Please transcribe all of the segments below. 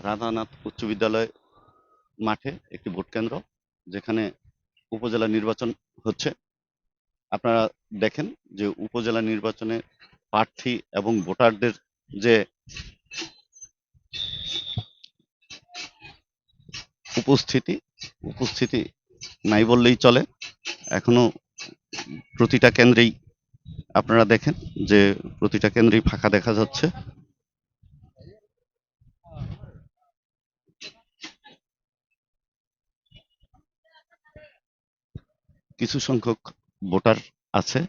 রাধানাথ উচ্চ বিদ্যালয় মাঠে একটি ভোট কেন্দ্র, যেখানে উপজেলা নির্বাচন হচ্ছে। আপনারা দেখেন যে উপজেলা নির্বাচনে প্রার্থী এবং ভোটারদের যে উপস্থিতি উপস্থিতি নাই বললেই চলে। এখনো প্রতিটা কেন্দ্রেই আপনারা দেখেন যে প্রতিটা কেন্দ্রেই ফাঁকা দেখা যাচ্ছে। কিছু সংখ্যক ভোটার আছে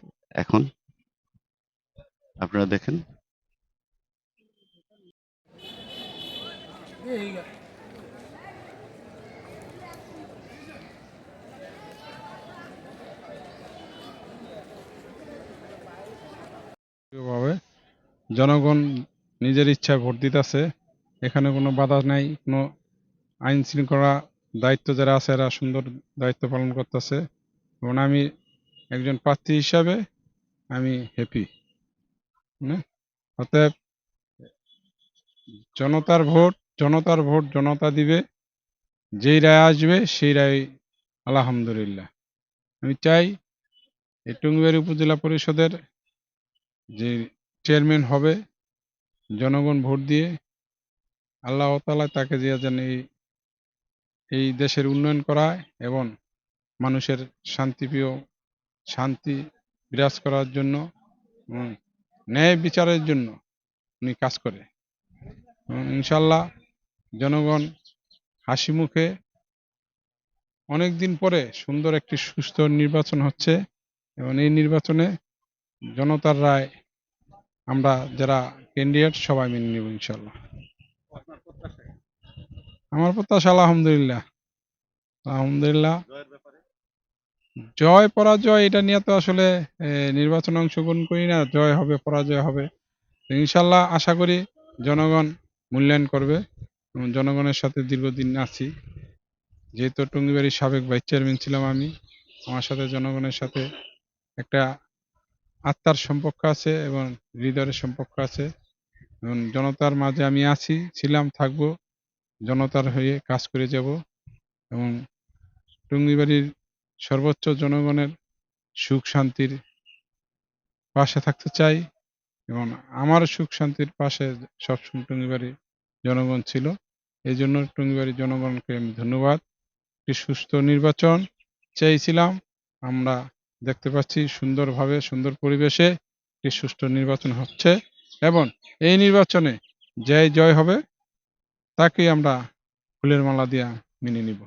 এখন, আপনারা দেখেন। ভাবে জনগণ নিজের ইচ্ছায় ভোট দিতেছে। এখানে কোনো বাধা নাই, কোনো আইন শৃঙ্খলা দায়িত্ব যারা আছে এরা সুন্দর দায়িত্ব পালন করতেছে এবং আমি একজন প্রার্থী হিসাবে আমি হ্যাপি। অতএব জনতার ভোট জনতা দিবে, যেই রায় আসবে সেই রায় আলহামদুলিল্লাহ। আমি চাই এই টুঙ্গিবাড়ি উপজেলা পরিষদের যে চেয়ারম্যান হবে জনগণ ভোট দিয়ে আল্লাহ তাআলা তাকে যেন এই দেশের উন্নয়ন করায় এবং মানুষের শান্তি বিরাজ করার জন্য ন্যায় বিচারের জন্য উনি কাজ করে। ইনশাল্লাহ জনগণ হাসি মুখে অনেকদিন পরে সুন্দর একটি সুস্থ নির্বাচন হচ্ছে এবং এই নির্বাচনে জনতার রায় আমরা যারা ক্যান্ডিডেট সবাই মেনে নেব ইনশাল্লাহ। আমার প্রত্যাশা আলহামদুলিল্লাহ। জয় পরাজয় এটা নিয়ে তো আসলে নির্বাচনে অংশগ্রহণ করি না, জয় হবে পরাজয় হবে। ইনশাল্লাহ আশা করি জনগণ মূল্যায়ন করবে এবং জনগণের সাথে দীর্ঘদিন আছি, যেহেতু টুঙ্গিবাড়ির সাবেক ভাইস চেয়ারম্যান ছিলাম আমি। আমার সাথে জনগণের সাথে একটা আত্মার সম্পর্ক আছে এবং হৃদয়ের সম্পর্ক আছে এবং জনতার মাঝে আমি ছিলাম, থাকবো, জনতার হয়ে কাজ করে যাব এবং টুঙ্গিবাড়ির সর্বোচ্চ জনগণের সুখ শান্তির পাশে থাকতে চাই এবং আমার সুখ শান্তির পাশে সবসময় টুঙ্গিবাড়ির জনগণ ছিল। এই জন্য টুঙ্গিবাড়ির জনগণকে আমি ধন্যবাদ। একটি সুস্থ নির্বাচন চেয়েছিলাম, আমরা দেখতে পাচ্ছি সুন্দরভাবে সুন্দর পরিবেশে একটি সুষ্ঠু নির্বাচন হচ্ছে এবং এই নির্বাচনে যে জয় হবে তাকেই আমরা ফুলের মালা দিয়া মেনে নিব।